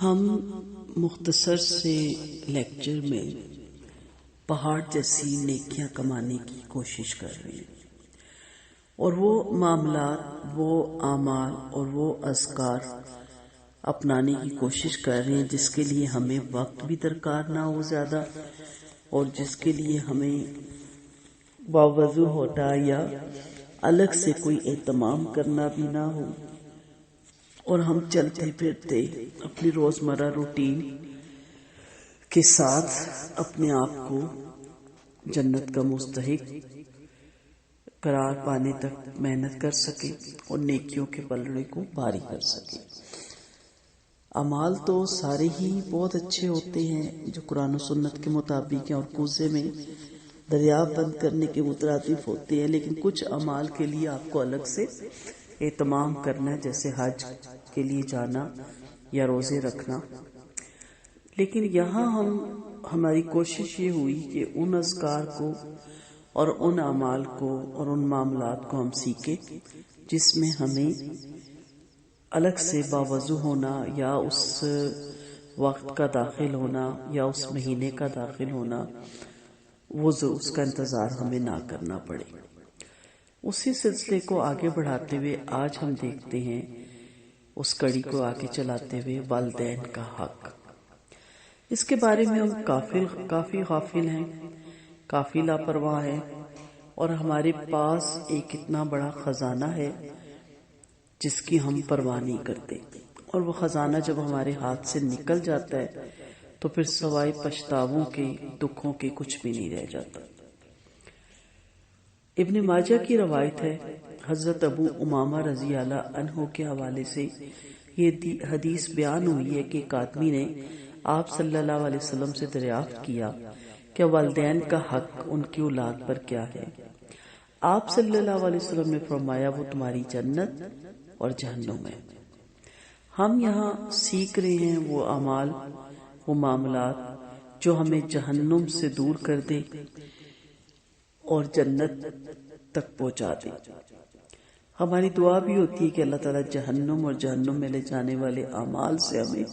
ہم مختصر سے لیکچر میں پہاڑ جیسی نیکیاں کمانے کی کوشش کر رہے ہیں، اور وہ معاملات، وہ اعمال اور وہ اذکار اپنانے کی کوشش کر رہے ہیں جس کے لیے ہمیں وقت بھی درکار نہ ہو زیادہ، اور جس کے لیے ہمیں باوضو ہوتا یا الگ سے کوئی اہتمام کرنا بھی نہ ہو، اور ہم چلتے پھرتے اپنی روزمرہ روٹین کے ساتھ اپنے آپ کو جنت کا مستحق قرار پانے تک محنت کر سکے اور نیکیوں کے پلڑے کو بھاری کر سکے۔ اعمال تو سارے ہی بہت اچھے ہوتے ہیں جو قرآن و سنت کے مطابق ہیں اور کوزے میں دریا بند کرنے کے مترادف ہوتے ہیں، لیکن کچھ اعمال کے لیے آپ کو الگ سے اہتمام کرنا ہے، جیسے حج کے لیے جانا یا روزے رکھنا۔ لیکن یہاں ہماری کوشش یہ ہوئی کہ ان اذکار کو اور ان اعمال کو اور ان معاملات کو ہم سیکھیں جس میں ہمیں الگ سے باوضو ہونا یا اس وقت کا داخل ہونا یا اس مہینے کا داخل ہونا، اس کا انتظار ہمیں نہ کرنا پڑے۔ اسی سلسلے کو آگے بڑھاتے ہوئے آج ہم دیکھتے ہیں، اس کڑی کو آگے چلاتے ہوئے والدین کا حق۔ اس کے بارے میں ہم کافی غافل ہیں، کافی لاپرواہ ہیں، اور ہمارے پاس ایک اتنا بڑا خزانہ ہے جس کی ہم پرواہ نہیں کرتے، اور وہ خزانہ جب ہمارے ہاتھ سے نکل جاتا ہے تو پھر سوائے پچھتاووں کے، دکھوں کے کچھ بھی نہیں رہ جاتا۔ ابن ماجہ کی روایت ہے، حضرت ابو امامہ رضی اللہ عنہ کے حوالے سے یہ حدیث بیان ہوئی ہے کہ ایک آدمی نے آپ صلی اللہ علیہ وسلم سے دریافت کیا کہ والدین کا حق ان کی اولاد پر کیا ہے۔ آپ صلی اللہ علیہ وسلم نے فرمایا، وہ تمہاری جنت اور جہنم ہے۔ ہم یہاں سیکھ رہے ہیں وہ اعمال، وہ معاملات جو ہمیں جہنم سے دور کر دے اور جنت تک پہنچا دے۔ ہماری دعا بھی ہوتی ہے کہ اللہ تعالیٰ جہنم اور جہنم میں لے جانے والے اعمال سے ہمیں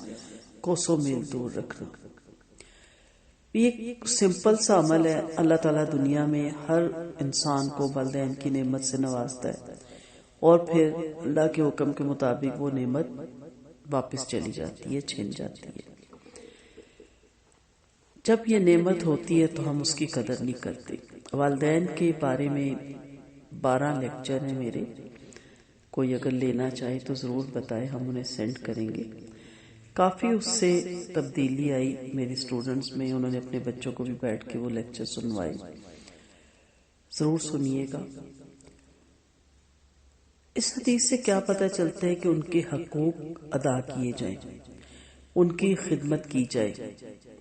کوسوں میل دور رکھنا۔ یہ ایک سمپل سا عمل ہے، اللہ تعالیٰ دنیا میں ہر انسان کو والدین کی نعمت سے نوازتا ہے، اور پھر اللہ کے حکم کے مطابق وہ نعمت واپس چلی جاتی ہے، چھن جاتی ہے۔ جب یہ نعمت ہوتی ہے تو ہم اس کی قدر نہیں کرتے۔ والدین کے بارے میں 12 لیکچر ہیں میرے، کوئی اگر لینا چاہے تو ضرور بتائے، ہم انہیں سینڈ کریں گے۔ کافی اس سے تبدیلی آئی میری سٹوڈنٹس میں، انہوں نے اپنے بچوں کو بھی بیٹھ کے وہ لیکچر سنوائے، ضرور سنیے گا۔ اس حدیث سے کیا پتہ چلتا ہے کہ ان کے حقوق ادا کیے جائیں، ان کی خدمت کی جائے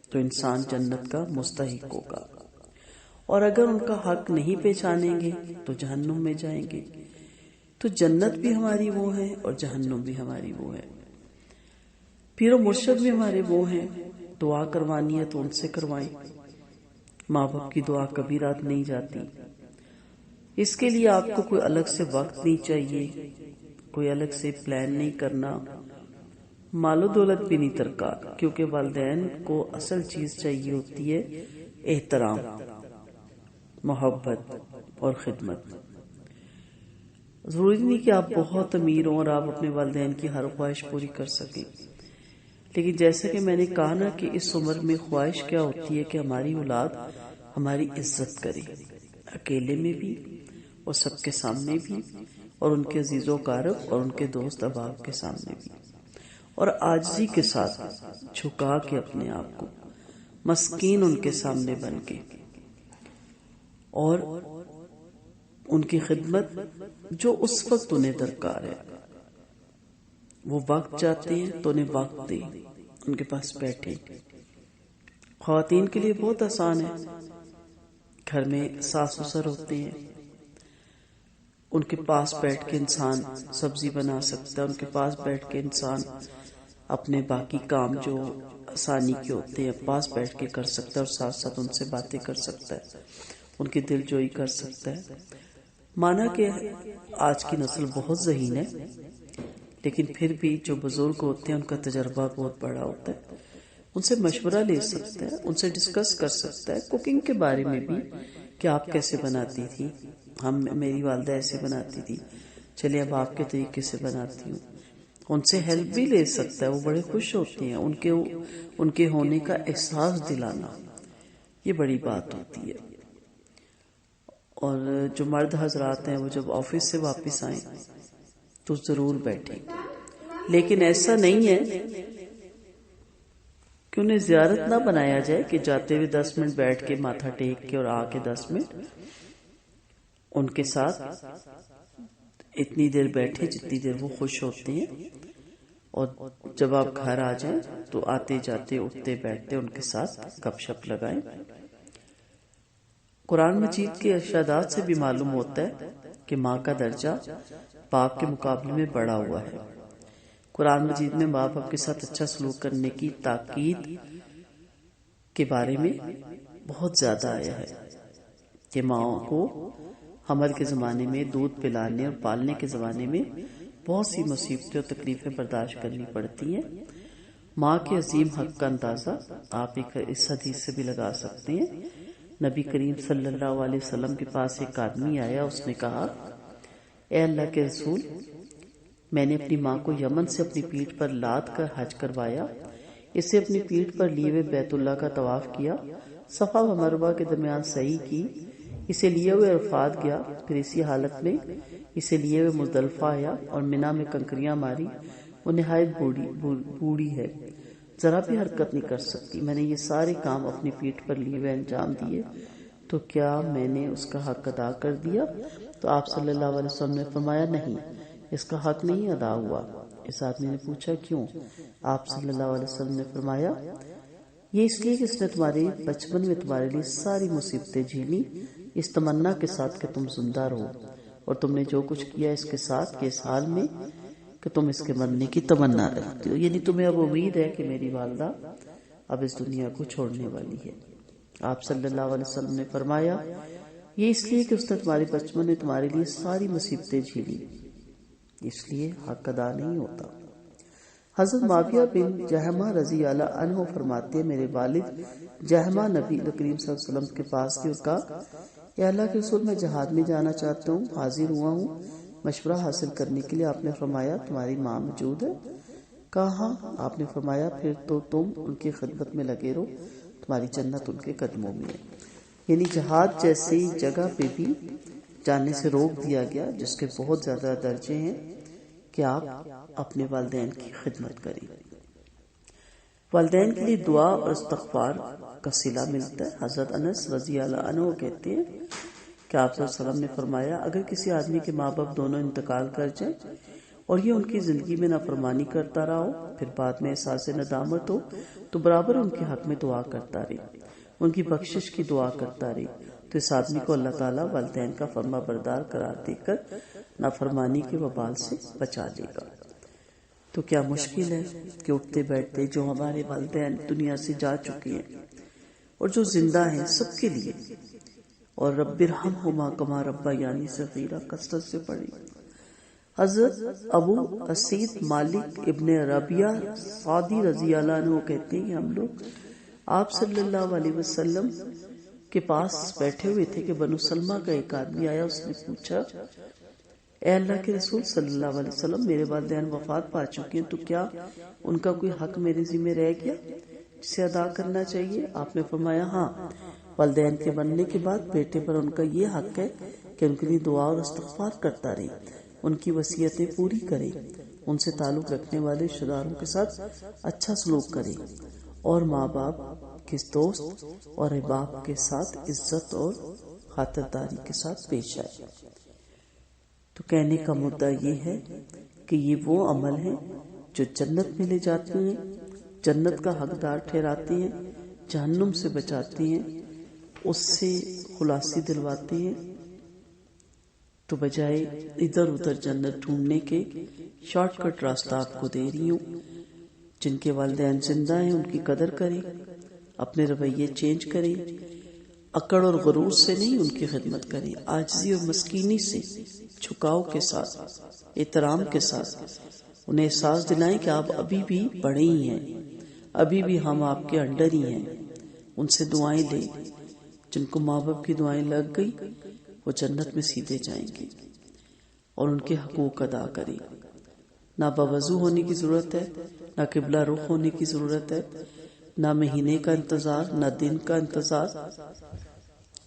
تو انسان جنت کا مستحق ہوگا، اور اگر ان کا حق نہیں پہچانیں گے تو جہنم میں جائیں گے۔ تو جنت بھی ہماری وہ ہے اور جہنم بھی ہماری وہ ہے۔ پیر و مرشد بھی ہمارے وہ ہیں، دعا کروانی ہے تو ان سے کروائیں۔ ماں باپ کی دعا کبھی رات نہیں جاتی۔ اس کے لیے آپ کو کوئی الگ سے وقت نہیں چاہیے، کوئی الگ سے پلان نہیں کرنا، مال و دولت بھی نہیں درکار، کیونکہ والدین کو اصل چیز چاہیے ہوتی ہے احترام، محبت اور خدمت۔ ضروری نہیں کہ آپ بہت امیر ہوں اور آپ اپنے والدین کی ہر خواہش پوری کر سکیں، لیکن جیسا کہ میں نے کہا نا کہ اس عمر میں خواہش کیا ہوتی ہے کہ ہماری اولاد ہماری عزت کرے، اکیلے میں بھی اور سب کے سامنے بھی، اور ان کے عزیز و اقارب اور ان کے دوست احباب کے سامنے بھی، اور عاجزی کے ساتھ جھکا کے اپنے آپ کو مسکین ان کے سامنے بن کے، اور ان کی خدمت جو اس وقت انہیں درکار ہے، وہ وقت چاہتے ہیں تو انہیں وقت دیں، ان کے پاس بیٹھے۔ خواتین کے لیے بہت آسان ہے، گھر میں ساس سسر ہوتے ہیں، ان کے پاس بیٹھ کے انسان سبزی بنا سکتا ہے، ان کے پاس بیٹھ کے انسان اپنے باقی کام جو آسانی کے ہوتے ہیں پاس بیٹھ کے کر سکتا ہے، اور ساتھ ساتھ ان سے باتیں کر سکتا ہے، ان کی دل جوئی کر سکتا ہے۔ مانا کہ آج کی نسل بہت ذہین ہے، لیکن پھر بھی جو بزرگ ہوتے ہیں ان کا تجربہ بہت بڑا ہوتا ہے، ان سے مشورہ لے سکتا ہے، ان سے ڈسکس کر سکتا ہے کوکنگ کے بارے میں بھی کہ آپ کیسے بناتی تھی، میری والدہ ایسے بناتی تھی، چلیے اب آپ کے طریقے سے بناتی ہوں، ان سے ہیلپ بھی لے سکتا ہے. وہ بڑے خوش ہوتے ہیں، ان کے ہونے کا احساس دلانا یہ بڑی بات ہوتی ہے. اور جو مرد حضرات ہیں وہ جب آفس سے واپس آئیں تو ضرور بیٹھیں، لیکن ایسا نہیں ہے کہ انہیں زیارت نہ بنایا جائے کہ جاتے ہوئے 10 منٹ بیٹھ کے ماتھا ٹیک کے اور آ کے 10 منٹ ان کے ساتھ اتنی دیر بیٹھے جتنی دیر وہ خوش ہوتے ہیں، اور جب آپ گھر آ جائیں تو آتے جاتے اٹھتے بیٹھتے ان کے ساتھ گپ شپ لگائیں. قرآن مجید کے ارشادات سے بھی معلوم ہوتا ہے کہ ماں کا درجہ باپ کے مقابلے میں بڑا ہوا ہے. قرآن مجید میں ماں باپ کے ساتھ اچھا سلوک کرنے کی تاکید کے بارے میں بہت زیادہ آیا ہے کہ ماں کو حمل کے زمانے میں دودھ پلانے اور پالنے کے زمانے میں بہت سی مصیبتیں اور تکلیفیں برداشت کرنی پڑتی ہیں. ماں کے عظیم حق کا اندازہ آپ اس حدیث سے بھی لگا سکتے ہیں. نبی کریم صلی اللہ علیہ وسلم کے پاس ایک آدمی آیا، اس نے کہا اے اللہ کے رسول، میں نے اپنی ماں کو یمن سے اپنی پیٹھ پر لاد کر حج کروایا، اسے اپنی پیٹھ پر لیے ہوئے بیت اللہ کا طواف کیا، صفا و مروہ کے درمیان سعی کی، اسے لیے ہوئے عرفات گیا، پھر اسی حالت میں اسے لیے ہوئے مزدلفہ آیا اور منا میں کنکریاں ماری. وہ نہایت بوڑھی ہے، ذرا بھی حرکت نہیں کر سکتی. میں نے یہ سارے کام اپنی پیٹھ پر لیے ہوئے انجام دیے، تو کیا میں نے اس کا حق ادا کر دیا؟ تو آپ صلی اللہ علیہ وسلم نے فرمایا نہیں، اس کا حق نہیں ادا ہوا. اس آدمی نے پوچھا کیوں؟ آپ صلی اللہ علیہ وسلم نے فرمایا یہ اس لیے کہ اس نے تمہارے بچپن میں تمہارے لیے ساری مصیبتیں جھیلی اس تمنا کے ساتھ کہ تم زندہ رہو، اور تم نے جو کچھ کیا اس کے ساتھ کہ اس حال میں کہ تم اس کے مرنے کی تمنا رکھتے ہو، یعنی تمہیں اب امید ہے کہ میری والدہ اب اس دنیا کو چھوڑنے والی ہے. آپ صلی اللہ علیہ وسلم نے فرمایا یہ اس لیے کہ اس نے تمہارے بچپن میں تمہارے لیے ساری مصیبتیں جھیلی، اس لیے حق ادا نہیں ہوتا. حضرت معاویہ بن جہمہ رضی اللہ عنہ فرماتے ہیں میرے والد جہمہ نبی کریم صلی اللہ علیہ وسلم کے پاس گئے اور کہا اے اللہ کے رسول، میں جہاد میں جانا چاہتا ہوں، حاضر ہوا ہوں مشورہ حاصل کرنے کے لیے. آپ نے فرمایا تمہاری ماں موجود ہے؟ کہا ہاں. آپ نے فرمایا پھر تو تم ان کی خدمت میں لگے رہو، تمہاری جنت ان کے قدموں میں ہے. یعنی جہاد جیسی جگہ پہ بھی جانے سے روک دیا گیا جس کے بہت زیادہ درجے ہیں کہ آپ اپنے والدین کی خدمت کریں. والدین کے لیے دعا اور استغفار کا صلہ ملتا ہے. حضرت انس رضی اللہ عنہ کہتے ہیں کہ آپ صلی اللہ علیہ وسلم نے فرمایا اگر کسی آدمی کے ماں باپ دونوں انتقال کر جائیں اور یہ ان کی زندگی میں نافرمانی کرتا رہا ہو، پھر بعد میں احساس ندامت ہو، تو برابر ان کے حق میں دعا کرتا رہے، ان کی بخشش کی دعا کرتا رہے، تو اس آدمی کو اللہ تعالیٰ والدین کا فرما بردار قرار دے کر نافرمانی کے وبال سے بچا لے گا. تو کیا مشکل ہے کہ اٹھتے بیٹھتے جو ہمارے والدین دنیا سے جا چکے ہیں اور جو زندہ ہیں سب کے لیے، اور رب ارحمہما کما ربیانی صغیرا کثرت سے پڑھی. حضرت ابو اسید مالک ابن ربیہ سعدی رضی اللہ عنہ کہتے ہیں کہ ہم لوگ آپ صلی اللہ علیہ وسلم کے پاس بیٹھے ہوئے تھے کہ بنو سلمہ کا ایک آدمی آیا، اس نے پوچھا اے اللہ کے رسول صلی اللہ علیہ وسلم، میرے والدین وفات پا چکے ہیں، تو کیا ان کا کوئی حق میرے ذمہ رہ گیا جسے ادا کرنا چاہیے؟ آپ نے فرمایا ہاں، والدین کے مرنے کے بعد بیٹے پر ان کا یہ حق ہے کہ ان کے لیے دعا اور استغفار کرتا رہے، ان کی وصیتیں پوری کرے، ان سے تعلق رکھنے والے رشتہ داروں کے ساتھ اچھا سلوک کرے، اور ماں باپ کے دوست اور احباب کے ساتھ عزت اور خاطرداری کے ساتھ پیش آئے. تو کہنے کا مدعا یہ ہے کہ یہ وہ عمل ہیں جو جنت میں لے جاتے ہیں، جنت کا حقدار ٹھہراتے ہیں، جہنم سے بچاتے ہیں، اس سے خلاصی دلواتے ہیں. تو بجائے ادھر ادھر جنت ڈھونڈنے کے شارٹ کٹ راستہ آپ کو دے رہی ہوں. جن کے والدین زندہ ہیں ان کی قدر کریں، اپنے رویے چینج کریں، اکڑ اور غرور سے نہیں ان کی خدمت کریں، عاجزی اور مسکینی سے، جھکاؤ کے ساتھ، احترام کے ساتھ انہیں احساس دلائیں کہ آپ ابھی بھی بڑے ہی ہیں، ابھی بھی ہم آپ کے انڈر ہی ہیں. ان سے دعائیں لیں. جن کو ماں باپ کی دعائیں لگ گئی وہ جنت میں سیدھے جائیں گے. اور ان کے حقوق ادا کریں. نہ باوضو ہونے کی ضرورت ہے، نہ قبلہ رخ ہونے کی ضرورت ہے، نہ مہینے کا انتظار، نہ دن کا انتظار،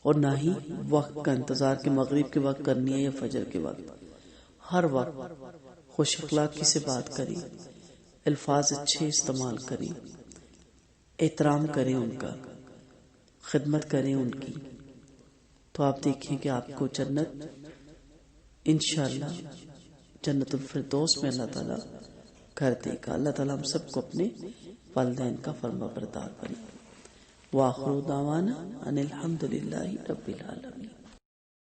اور نہ ہی وقت کا انتظار کہ مغرب کے وقت کرنی ہے یا فجر کے وقت. ہر وقت خوش اخلاقی سے بات کریں، الفاظ اچھے استعمال کریں، احترام کریں، ان کا خدمت کریں ان کی. تو آپ دیکھیں کہ آپ کو جنت انشاءاللہ جنت الفردوس میں اللہ تعالیٰ کر دے گا. اللہ تعالیٰ ہم سب کو اپنے والدین کا فرما بردار بنے. وآخر دعوانا ان الحمد للہ رب العالمین.